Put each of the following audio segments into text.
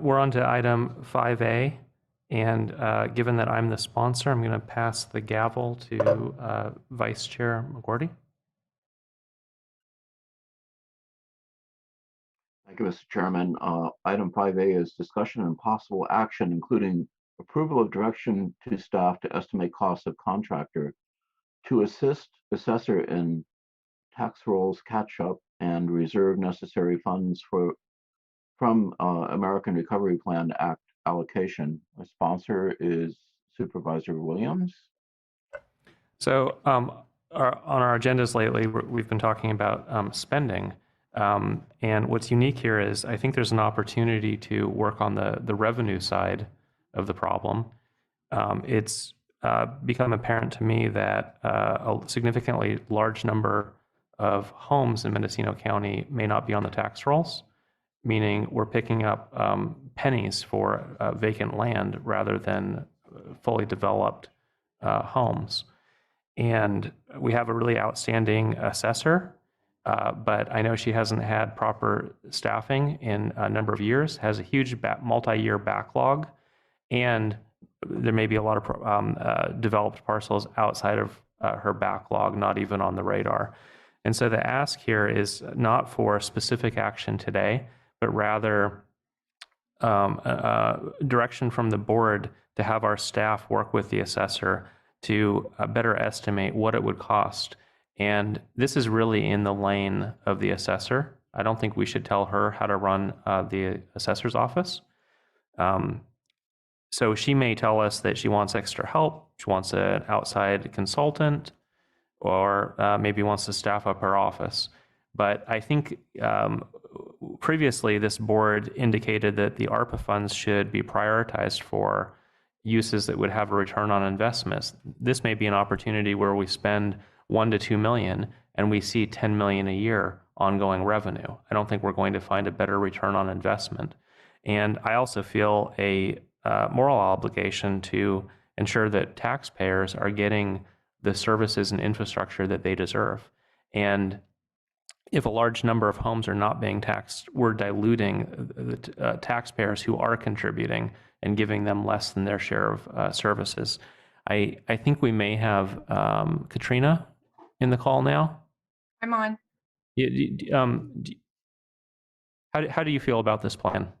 we're on to item 5A, and given that I'm the sponsor, I'm going to pass the gavel to Vice Chair McGorty. Thank you, Mr. Chairman. Item 5A is discussion and possible action, including approval of direction to staff to estimate costs of contractor to assist assessor in tax rolls catch-up and reserve necessary funds from American Recovery Plan Act allocation. My sponsor is Supervisor Williams. So on our agendas lately, we've been talking about spending. And what's unique here is I think there's an opportunity to work on the revenue side of the problem. It's become apparent to me that a significantly large number of homes in Mendocino County may not be on the tax rolls, meaning we're picking up pennies for vacant land rather than fully developed homes. And we have a really outstanding assessor, but I know she hasn't had proper staffing in a number of years, has a huge multi-year backlog, and there may be a lot of developed parcels outside of her backlog, not even on the radar. And so the ask here is not for specific action today, but rather direction from the board to have our staff work with the assessor to better estimate what it would cost. And this is really in the lane of the assessor. I don't think we should tell her how to run the assessor's office. So she may tell us that she wants extra help, she wants an outside consultant, or maybe wants to staff up her office. But I think previously this board indicated that the ARPA funds should be prioritized for uses that would have a return on investments. This may be an opportunity where we spend 1 to 2 million and we see 10 million a year ongoing revenue. I don't think we're going to find a better return on investment. And I also feel a moral obligation to ensure that taxpayers are getting the services and infrastructure that they deserve. And if a large number of homes are not being taxed, we're diluting the taxpayers who are contributing and giving them less than their share of services. I think we may have Katrina in the call now. I'm on. How do you feel about this plan?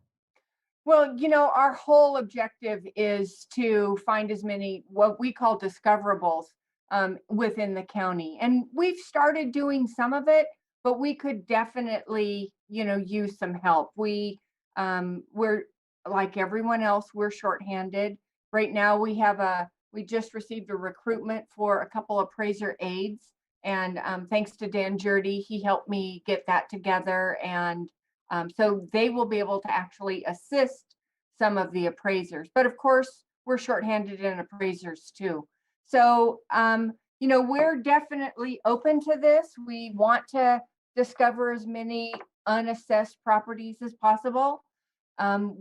Well, our whole objective is to find as many what we call discoverables within the county. And we've started doing some of it, but we could definitely, use some help. We're like everyone else, we're shorthanded. Right now we just received a recruitment for a couple appraiser aides. And thanks to Dan Jurdy, he helped me get that together. And so they will be able to actually assist some of the appraisers. But of course, we're shorthanded in appraisers too. So, we're definitely open to this. We want to discover as many unassessed properties as possible. That's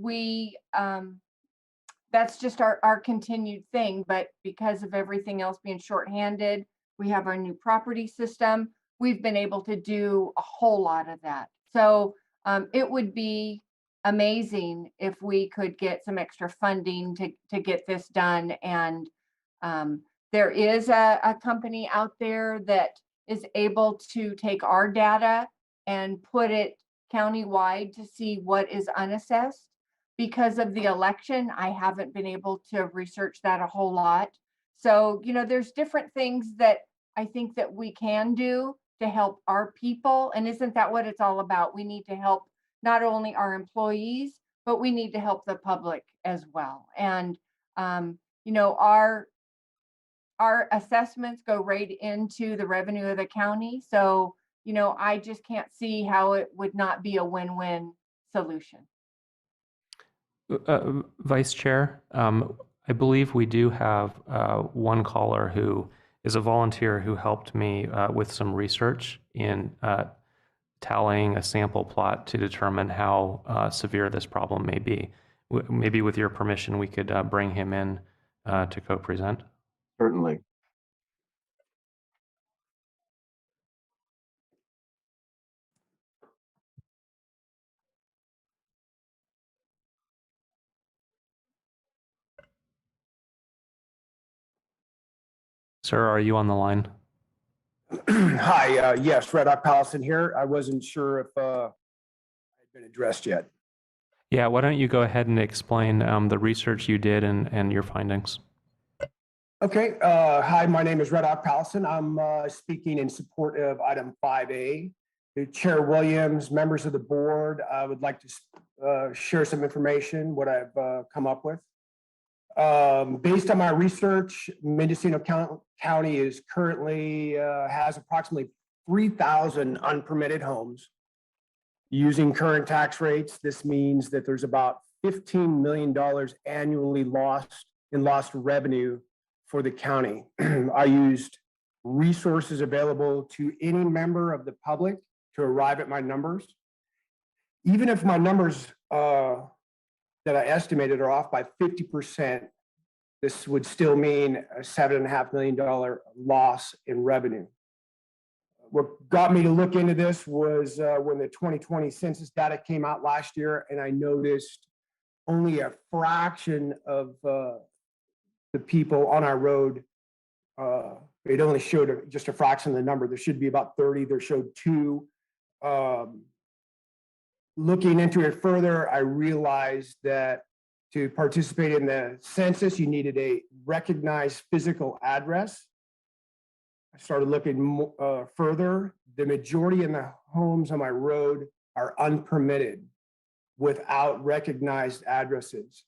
just our continued thing. But because of everything else being shorthanded, we have our new property system. We've been able to do a whole lot of that. So it would be amazing if we could get some extra funding to get this done. And there is a company out there that is able to take our data and put it countywide to see what is unassessed. Because of the election, I haven't been able to research that a whole lot. So, there's different things that I think that we can do to help our people. And isn't that what it's all about? We need to help not only our employees, but we need to help the public as well. And, our assessments go right into the revenue of the county. So, I just can't see how it would not be a win-win solution. Vice Chair, I believe we do have one caller who is a volunteer who helped me with some research in tallying a sample plot to determine how severe this problem may be. Maybe with your permission, we could bring him in to co-present. Certainly. Sir, are you on the line? Hi, yes, Red Hawk Pallison here. I wasn't sure if I'd been addressed yet. Yeah, why don't you go ahead and explain the research you did and your findings? Okay, hi, my name is Red Hawk Pallison. I'm speaking in support of item 5A. Chair Williams, members of the board, I would like to share some information, what I've come up with. Based on my research, Mendocino County is currently has approximately 3,000 unpermitted homes. Using current tax rates, this means that there's about $15 million annually lost revenue for the county. I used resources available to any member of the public to arrive at my numbers. Even if my numbers that I estimated are off by 50%, this would still mean a $7.5 million loss in revenue. What got me to look into this was when the 2020 census data came out last year, and I noticed only a fraction of the people on our road, it only showed just a fraction of the number. There should be about 30, there showed 2. Looking into it further, I realized that to participate in the census, you needed a recognized physical address. I started looking further. The majority of the homes on my road are unpermitted without recognized addresses.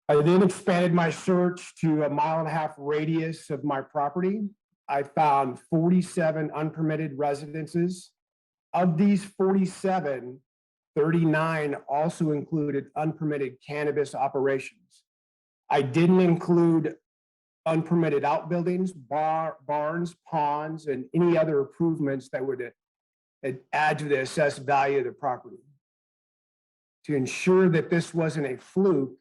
I then expanded my search to a 1.5 mile radius of my property. I found 47 unpermitted residences. Of these 47, 39 also included unpermitted cannabis operations. I didn't include unpermitted outbuildings, barns, ponds, and any other improvements that would add to the assessed value of the property. To ensure that this wasn't a fluke,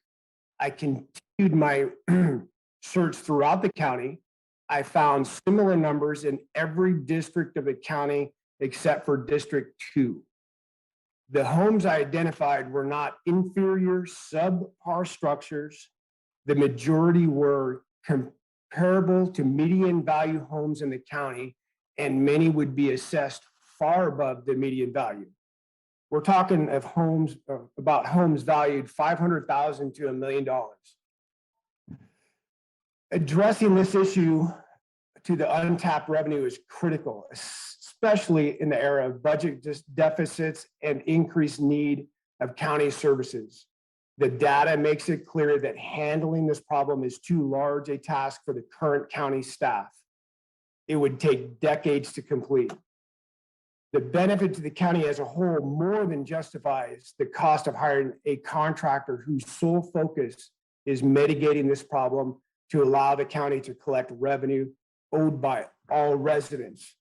I continued my search throughout the county. I found similar numbers in every district of the county except for District 2. The homes I identified were not inferior subpar structures. The majority were comparable to median value homes in the county, and many would be assessed far above the median value. We're talking of homes, about homes valued $500,000 to $1 million. Addressing this issue to the untapped revenue is critical, especially in the era of budget deficits and increased need of county services. The data makes it clear that handling this problem is too large a task for the current county staff. It would take decades to complete. The benefit to the county as a whole more than justifies the cost of hiring a contractor whose sole focus is mitigating this problem to allow the county to collect revenue owed by all residents.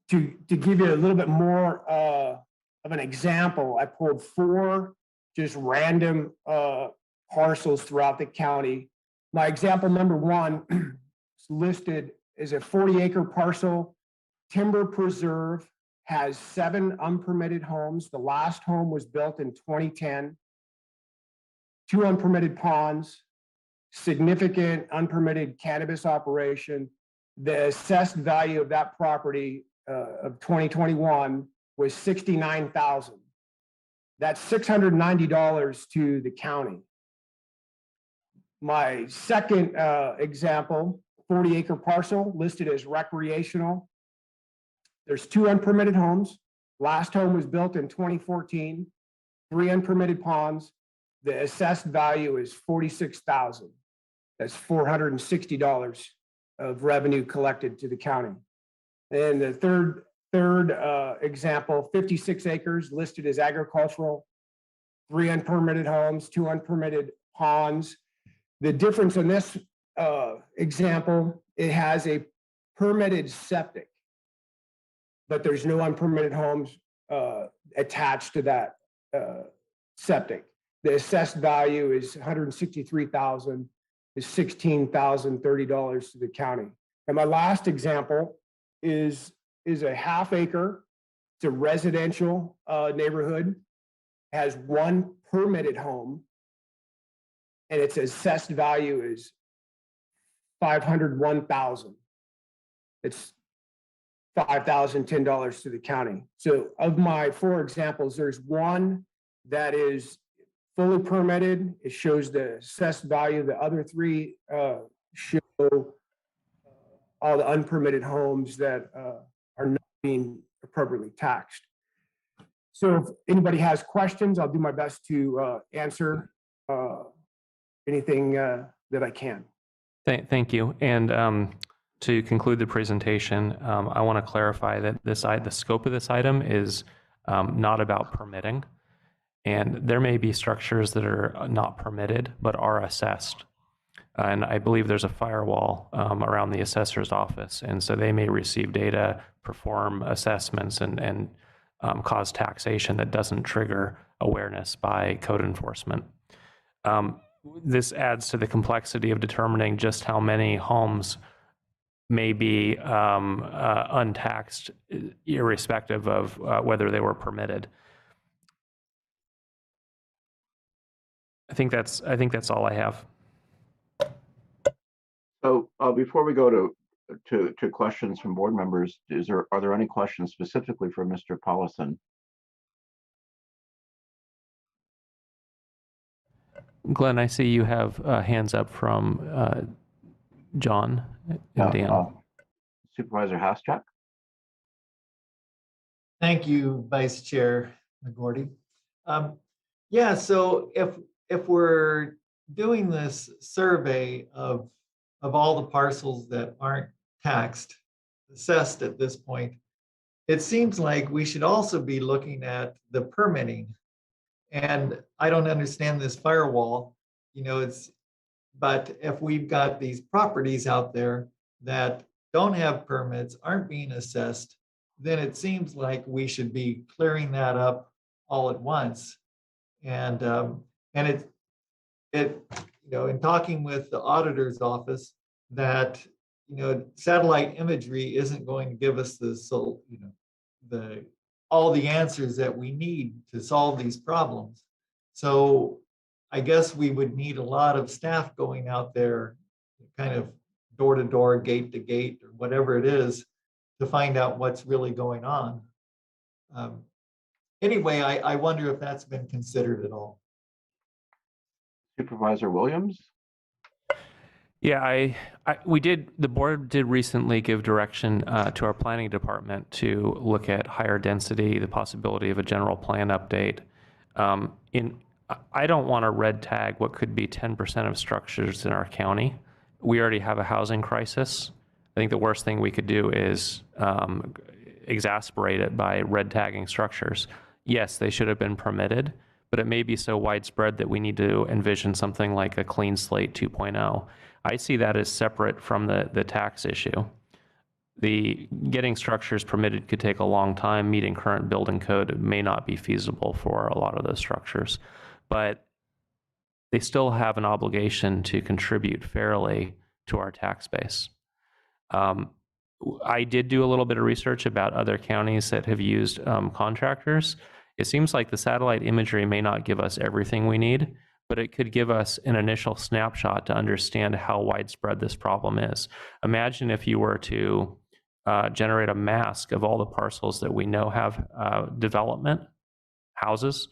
To give you a little bit more of an example, I pulled 4 just random parcels throughout the county. My example number 1 is listed as a 40-acre parcel. Timber Preserve has 7 unpermitted homes. The last home was built in 2010. 2 unpermitted ponds, significant unpermitted cannabis operation. The assessed value of that property of 2021 was $69,000. That's $690 to the county. My second example, 40-acre parcel listed as recreational. There's 2 unpermitted homes. Last home was built in 2014. 3 unpermitted ponds. The assessed value is $46,000. That's $460 of revenue collected to the county. And the third example, 56 acres listed as agricultural, 3 unpermitted homes, 2 unpermitted ponds. The difference in this example, it has a permitted septic, but there's no unpermitted homes attached to that septic. The assessed value is $163,000, is $16,030 to the county. And my last example is a 1/2 acre. It's a residential neighborhood, has 1 permitted home, and its assessed value is 500, 1,000. It's $5,000, $10 to the county. So of my 4 examples, there's one that is fully permitted. It shows the assessed value. The other 3 show all the unpermitted homes that are not being appropriately taxed. So if anybody has questions, I'll do my best to answer anything that I can. Thank you. And to conclude the presentation, I want to clarify that the scope of this item is not about permitting. And there may be structures that are not permitted, but are assessed. And I believe there's a firewall around the assessor's office. And so they may receive data, perform assessments, and cause taxation that doesn't trigger awareness by code enforcement. This adds to the complexity of determining just how many homes may be untaxed, irrespective of whether they were permitted. I think that's all I have. So before we go to questions from board members, are there any questions specifically for Mr. Paulson? Glenn, I see you have hands up from John and Dan. Supervisor Haschak? Thank you, Vice Chair McGordy. Yeah, so if we're doing this survey of all the parcels that aren't taxed, assessed at this point, it seems like we should also be looking at the permitting. And I don't understand this firewall, but if we've got these properties out there that don't have permits, aren't being assessed, then it seems like we should be clearing that up all at once. And in talking with the auditor's office, that satellite imagery isn't going to give us all the answers that we need to solve these problems. So I guess we would need a lot of staff going out there, kind of door to door, gate to gate, or whatever it is, to find out what's really going on. Anyway, I wonder if that's been considered at all. Supervisor Williams? Yeah, the board did recently give direction to our planning department to look at higher density, the possibility of a general plan update. I don't want to red tag what could be 10% of structures in our county. We already have a housing crisis. I think the worst thing we could do is exasperate it by red tagging structures. Yes, they should have been permitted, but it may be so widespread that we need to envision something like a clean slate 2.0. I see that as separate from the tax issue. The getting structures permitted could take a long time. Meeting current building code may not be feasible for a lot of those structures, but they still have an obligation to contribute fairly to our tax base. I did do a little bit of research about other counties that have used contractors. It seems like the satellite imagery may not give us everything we need, but it could give us an initial snapshot to understand how widespread this problem is. Imagine if you were to generate a mask of all the parcels that we know have development, houses,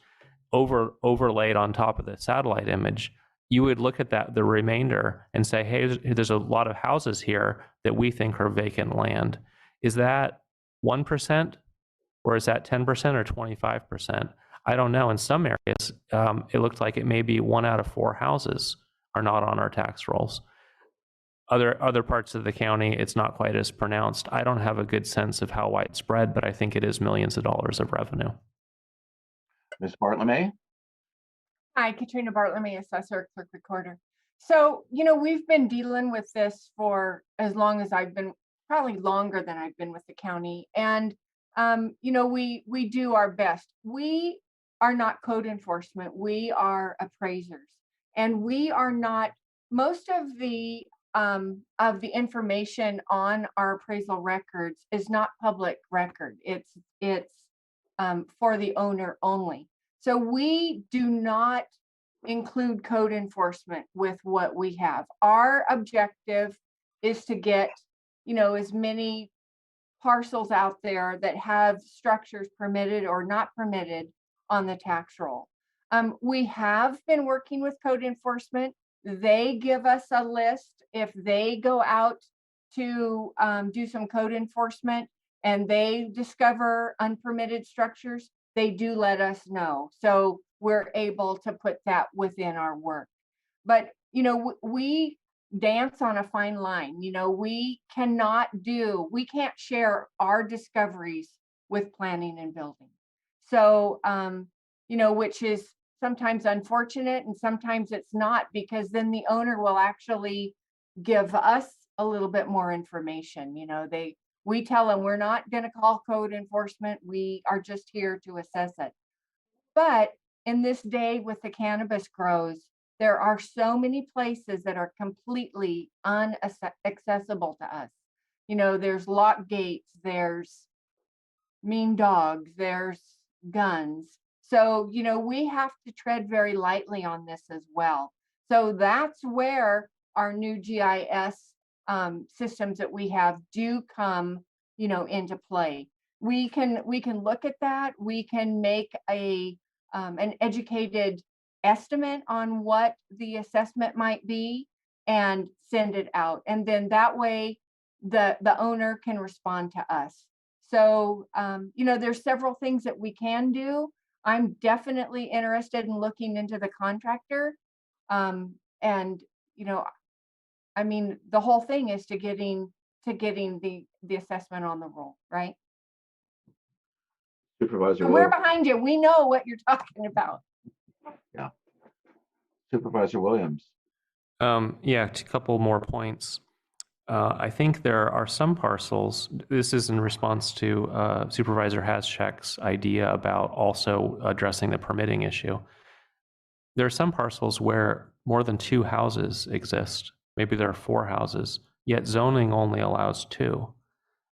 overlaid on top of the satellite image. You would look at the remainder and say, hey, there's a lot of houses here that we think are vacant land. Is that 1%, or is that 10% or 25%? I don't know. In some areas, it looked like it may be 1 out of 4 houses are not on our tax rolls. Other parts of the county, it's not quite as pronounced. I don't have a good sense of how widespread, but I think it is millions of dollars of revenue. Ms. Bartlemy? Hi, Katrina Bartlemy, Assessor, Clerk Recorder. So, we've been dealing with this for as long as I've been, probably longer than I've been with the county. And, we do our best. We are not code enforcement. We are appraisers. And we are not, most of the information on our appraisal records is not public record. It's for the owner only. So we do not include code enforcement with what we have. Our objective is to get, as many parcels out there that have structures permitted or not permitted on the tax roll. We have been working with code enforcement. They give us a list. If they go out to do some code enforcement and they discover unpermitted structures, they do let us know. So we're able to put that within our work. But, we dance on a fine line. We can't share our discoveries with planning and building. So, which is sometimes unfortunate and sometimes it's not, because then the owner will actually give us a little bit more information. We tell them we're not going to call code enforcement. We are just here to assess it. But in this day with the cannabis grows, there are so many places that are completely inaccessible to us. There's lock gates, there's mean dogs, there's guns. So, we have to tread very lightly on this as well. So that's where our new GIS systems that we have do come, into play. We can look at that. We can make an educated estimate on what the assessment might be and send it out. And then that way the owner can respond to us. So, there's several things that we can do. I'm definitely interested in looking into the contractor. And, the whole thing is to getting the assessment on the roll, right? Supervisor So we're Williams. behind you. We know what you're talking about. Yeah. Supervisor Williams. Yeah, a couple more points. I think there are some parcels, this is in response to Supervisor Hascheck's idea about also addressing the permitting issue. There are some parcels where more than 2 houses exist. Maybe there are 4 houses, yet zoning only allows 2.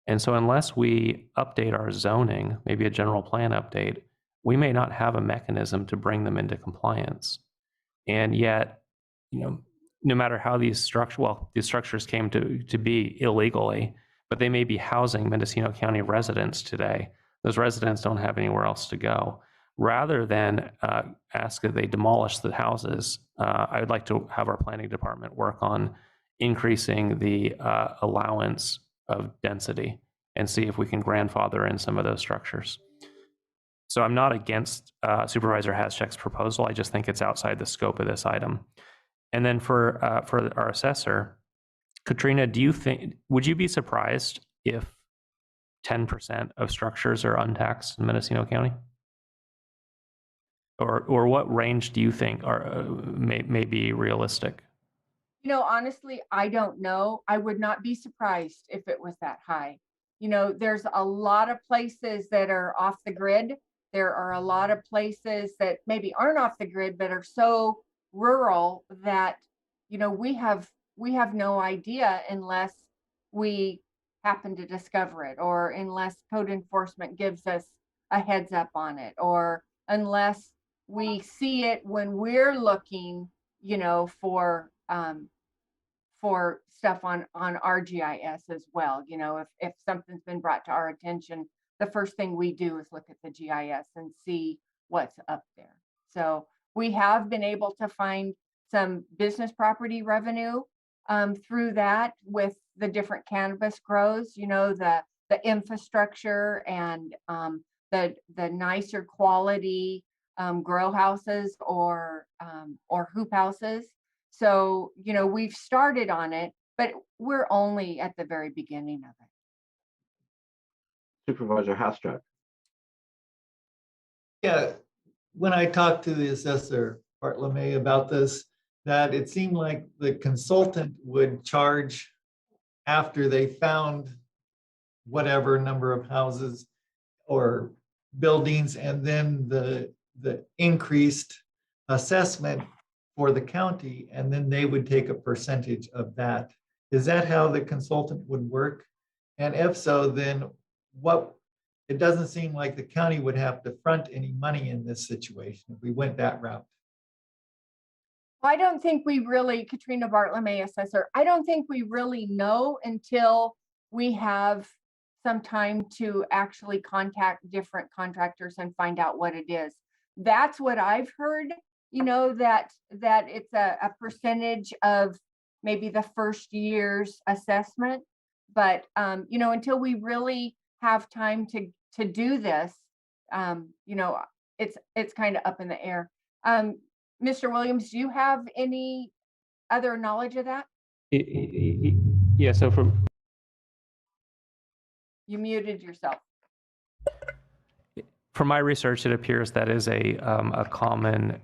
And so unless we update our zoning, maybe a general plan update, we may not have a mechanism to bring them into compliance. And yet, no matter how these structures came to be illegally, but they may be housing Mendocino County residents today. Those residents don't have anywhere else to go. Rather than ask that they demolish the houses, I would like to have our planning department work on increasing the allowance of density and see if we can grandfather in some of those structures. So I'm not against Supervisor Hascheck's proposal. I just think it's outside the scope of this item. And then for our assessor, Katrina, would you be surprised if 10% of structures are untaxed in Mendocino County? Or what range do you think may be realistic? Honestly, I don't know. I would not be surprised if it was that high. There's a lot of places that are off the grid. There are a lot of places that maybe aren't off the grid, but are so rural that, we have no idea unless we happen to discover it, or unless code enforcement gives us a heads up on it, or unless we see it when we're looking, for stuff on our GIS as well. If something's been brought to our attention, the first thing we do is look at the GIS and see what's up there. So we have been able to find some business property revenue through that with the different cannabis grows, the infrastructure and the nicer quality grow houses or hoop houses. So, we've started on it, but we're only at the very beginning of it. Supervisor Hascheck. Yeah, when I talked to the assessor, Bart LeMay, about this, that it seemed like the consultant would charge after they found whatever number of houses or buildings, and then the increased assessment for the county, and then they would take a percentage of that. Is that how the consultant would work? And if so, then it doesn't seem like the county would have to front any money in this situation if we went that route. I don't think we really, Katrina Bartlemy, assessor, I don't think we really know until we have some time to actually contact different contractors and find out what it is. That's what I've heard, that it's a percentage of maybe the first year's assessment. But until we really have time to do this, it's kind of up in the air. Mr. Williams, do you have any other knowledge of that? Yeah, so You muted yourself. from my research, it appears that is a common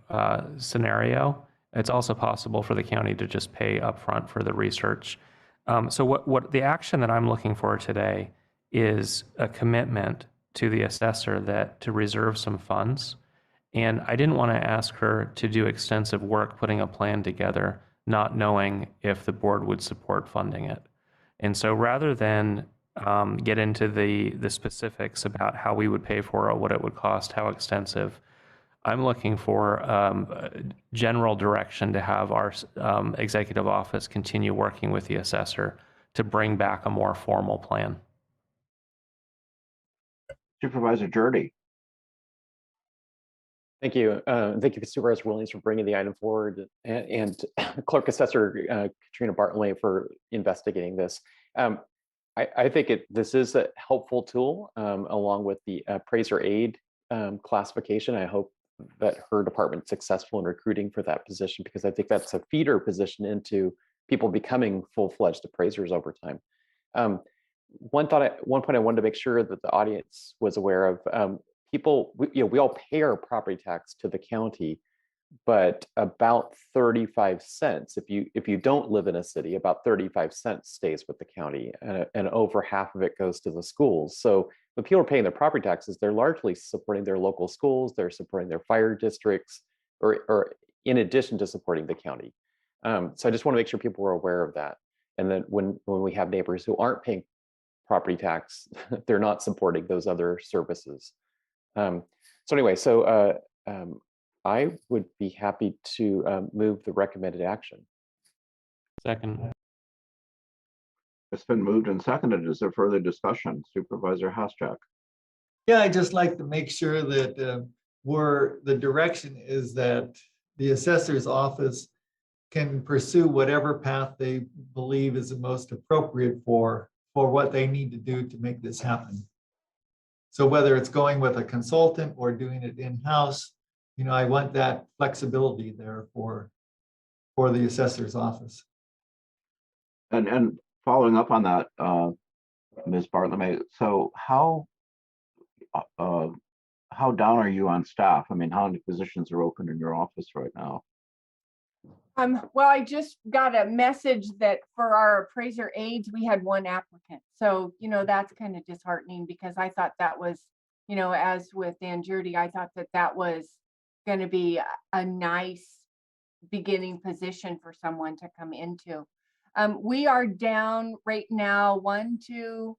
scenario. It's also possible for the county to just pay upfront for the research. So what the action that I'm looking for today is a commitment to the assessor to reserve some funds. And I didn't want to ask her to do extensive work putting a plan together, not knowing if the board would support funding it. And so rather than get into the specifics about how we would pay for it, what it would cost, how extensive, I'm looking for general direction to have our executive office continue working with the assessor to bring back a more formal plan. Supervisor Jordy. Thank you. Thank you, Supervisor Williams, for bringing the item forward, and Clerk Assessor Katrina Bartley for investigating this. I think this is a helpful tool, along with the appraiser aid classification. I hope that her department's successful in recruiting for that position, because I think that's a feeder position into people becoming full-fledged appraisers over time. One point I wanted to make sure that the audience was aware of. We all pay our property tax to the county, but about 35 cents, if you don't live in a city, about 35 cents stays with the county, and over half of it goes to the schools. So when people are paying their property taxes, they're largely supporting their local schools, they're supporting their fire districts, or in addition to supporting the county. So I just want to make sure people are aware of that. And then when we have neighbors who aren't paying property tax, they're not supporting those other services. So anyway, I would be happy to move the recommended action. Second. It's been moved and seconded. Is there further discussion? Supervisor Hashtag. Yeah, I just like to make sure that the direction is that the assessor's office can pursue whatever path they believe is the most appropriate for what they need to do to make this happen. So whether it's going with a consultant or doing it in-house, I want that flexibility there for the assessor's office. And following up on that, Ms. Bartlemy, so how down are you on staff? I mean, how many positions are open in your office right now? Well, I just got a message that for our appraiser aides, we had one applicant. So, that's kind of disheartening, because I thought that was, as with Dan Jurdy, I thought that was going to be a nice beginning position for someone to come into. We are down right now 1, 2,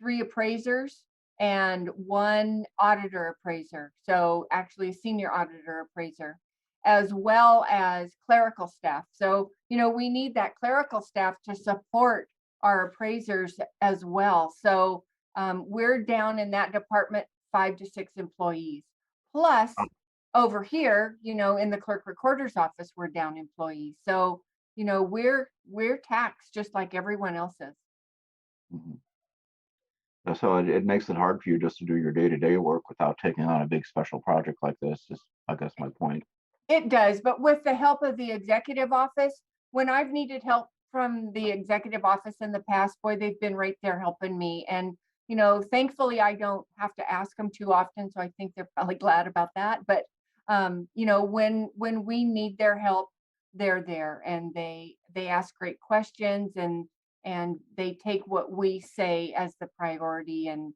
3 appraisers and 1 auditor appraiser. So actually a senior auditor appraiser, as well as clerical staff. So, we need that clerical staff to support our appraisers as well. So we're down in that department 5 to 6 employees. Plus over here, in the clerk recorder's office, we're down employees. So, we're taxed just like everyone else is. Mm-hmm. So it makes it hard for you just to do your day-to-day work without taking on a big special project like this, is I guess my point. It does, but with the help of the executive office, when I've needed help from the executive office in the past, boy, they've been right there helping me. And, thankfully I don't have to ask them too often. So I think they're probably glad about that. But, when we need their help, they're there, and they ask great questions, and they take what we say as the priority, and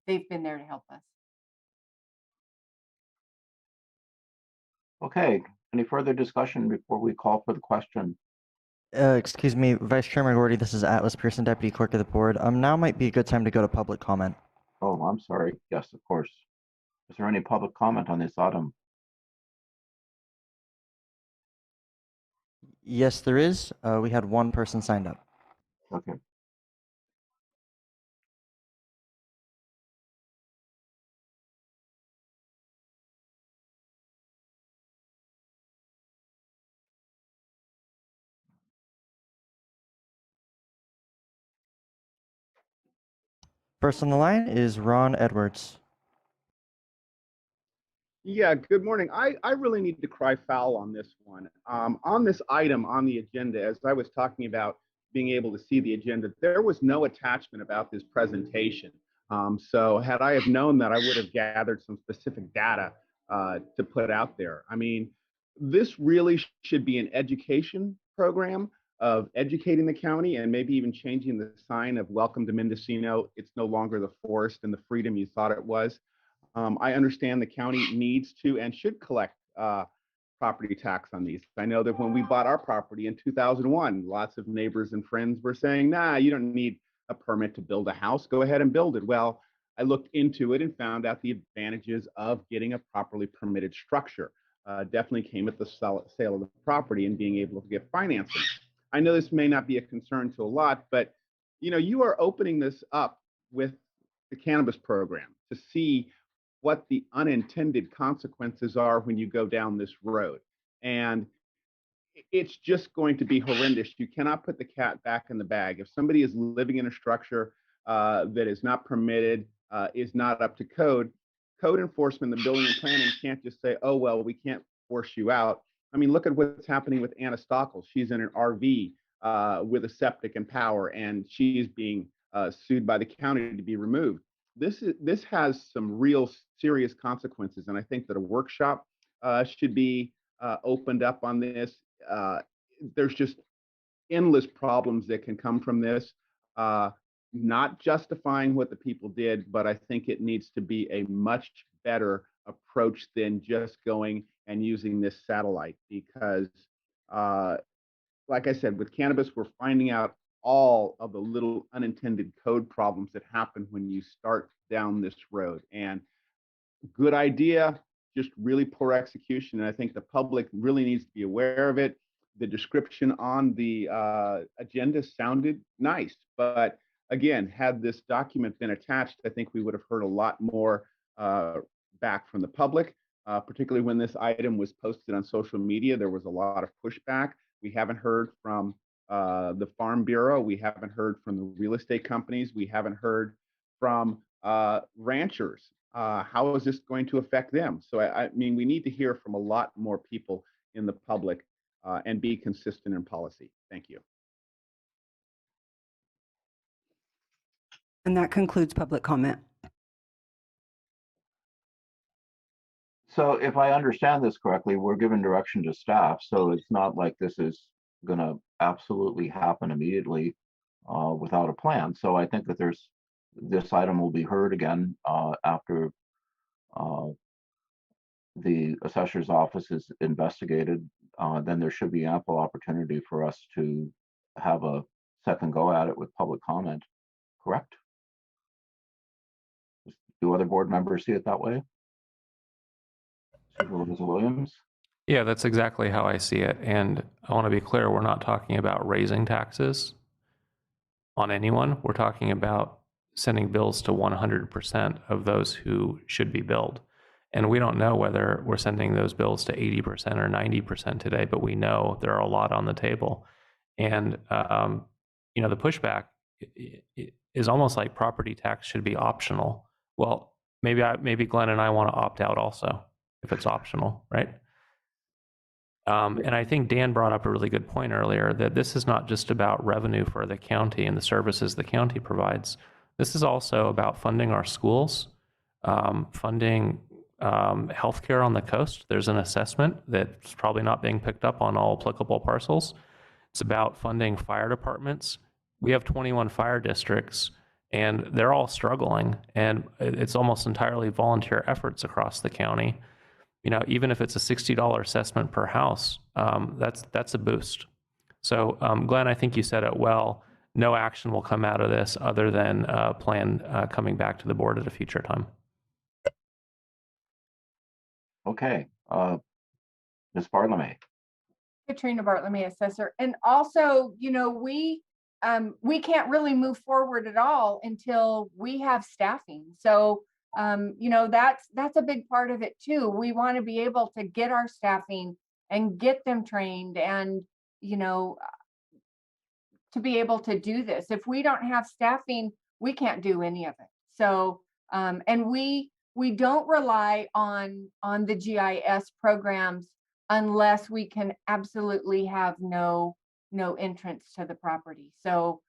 they've been there to help us. Okay, any further discussion before we call for the question? Excuse me, Vice Chairman Gordy, this is Atlas Pearson, Deputy Clerk of the Board. Now might be a good time to go to public comment. Oh, I'm sorry. Yes, of course. Is there any public comment on this item? Yes, there is. We had one person signed up. Okay. First on the line is Ron Edwards. Yeah, good morning. I really need to cry foul on this one. On this item on the agenda, as I was talking about being able to see the agenda, there was no attachment about this presentation. So had I have known that, I would have gathered some specific data to put out there. I mean, this really should be an education program of educating the county and maybe even changing the sign of welcome to Mendocino. It's no longer the forest and the freedom you thought it was. I understand the county needs to and should collect property tax on these. I know that when we bought our property in 2001, lots of neighbors and friends were saying, nah, you don't need a permit to build a house. Go ahead and build it. Well, I looked into it and found out the advantages of getting a properly permitted structure. Definitely came at the sale of the property and being able to get financing. I know this may not be a concern to a lot, but you are opening this up with the cannabis program to see what the unintended consequences are when you go down this road. And it's just going to be horrendous. You cannot put the cat back in the bag. If somebody is living in a structure that is not permitted, is not up to code, code enforcement, the building and planning can't just say, oh, well, we can't force you out. I mean, look at what's happening with Anna Stockel. She's in an RV with a septic and power, and she's being sued by the county to be removed. This has some real serious consequences, and I think that a workshop should be opened up on this. There's just endless problems that can come from this. Not justifying what the people did, but I think it needs to be a much better approach than just going and using this satellite, because like I said, with cannabis, we're finding out all of the little unintended code problems that happen when you start down this road. And good idea, just really poor execution. And I think the public really needs to be aware of it. The description on the agenda sounded nice, but again, had this document been attached, I think we would have heard a lot more back from the public, particularly when this item was posted on social media. There was a lot of pushback. We haven't heard from the Farm Bureau. We haven't heard from the real estate companies. We haven't heard from ranchers. How is this going to affect them? So I mean, we need to hear from a lot more people in the public and be consistent in policy. Thank you. And that concludes public comment. So if I understand this correctly, we're giving direction to staff. So it's not like this is going to absolutely happen immediately without a plan. So I think that this item will be heard again after the assessor's office is investigated. Then there should be ample opportunity for us to have a second go at it with public comment. Correct? Do other board members see it that way? Supervisor Williams? Yeah, that's exactly how I see it. And I want to be clear, we're not talking about raising taxes on anyone. We're talking about sending bills to 100% of those who should be billed. And we don't know whether we're sending those bills to 80% or 90% today, but we know there are a lot on the table. And, the pushback is almost like property tax should be optional. Well, maybe Glenn and I want to opt out also, if it's optional, right? And I think Dan brought up a really good point earlier, that this is not just about revenue for the county and the services the county provides. This is also about funding our schools, funding healthcare on the coast. There's an assessment that's probably not being picked up on all applicable parcels. It's about funding fire departments. We have 21 fire districts, and they're all struggling, and it's almost entirely volunteer efforts across the county. Even if it's a $60 assessment per house, that's a boost. So Glenn, I think you said it well. No action will come out of this other than a plan coming back to the board at a future time. Okay. Ms. Bartolome. Katrina Bartlemy, assessor. And also, we can't really move forward at all until we have staffing. So, that's a big part of it too. We want to be able to get our staffing and get them trained and, to be able to do this. If we don't have staffing, we can't do any of it. So, and we don't rely on the GIS programs unless we can absolutely have no entrance to the property. So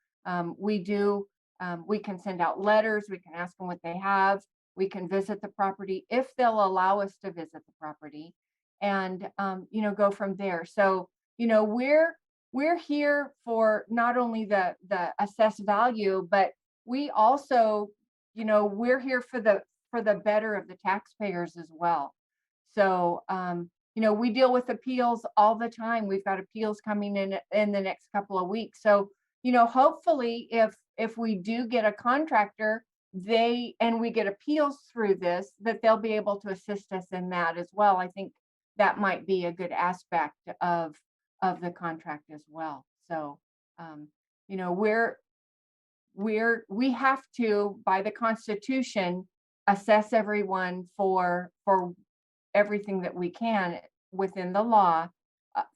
we can send out letters, we can ask them what they have, we can visit the property if they'll allow us to visit the property, and go from there. So we're here for not only the assessed value, but we also, we're here for the better of the taxpayers as well. So we deal with appeals all the time. We've got appeals coming in the next couple of weeks. So, hopefully if we do get a contractor, and we get appeals through this, that they'll be able to assist us in that as well. I think that might be a good aspect of the contract as well. So, we have to, by the Constitution, assess everyone for everything that we can within the law,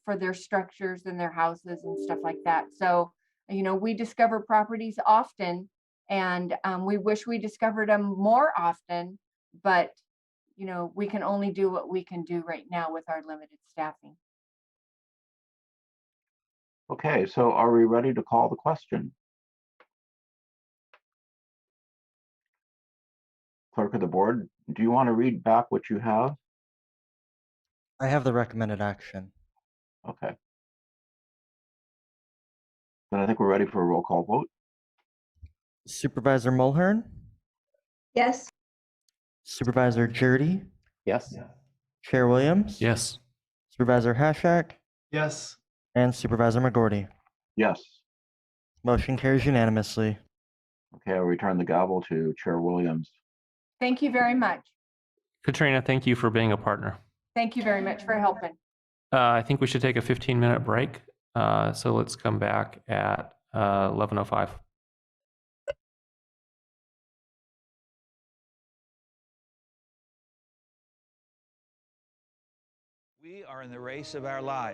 for their structures and their houses and stuff like that. So, we discover properties often, and we wish we discovered them more often, but we can only do what we can do right now with our limited staffing. Okay, so are we ready to call the question? Clerk of the board, do you want to read back what you have? I have the recommended action. Okay. Then I think we're ready for a roll call vote. Supervisor Mulhern, Yes. Supervisor Jurdy, Yes. Chair Williams, Yes. Supervisor Hashak, Yes. and Supervisor McGordy. Yes. Motion carries unanimously. Okay, I'll return the gavel to Chair Williams. Thank you very much. Katrina, thank you for being a partner. Thank you very much for helping. I think we should take a 15-minute break. So let's come back at 11:05. We are in the race of our lives.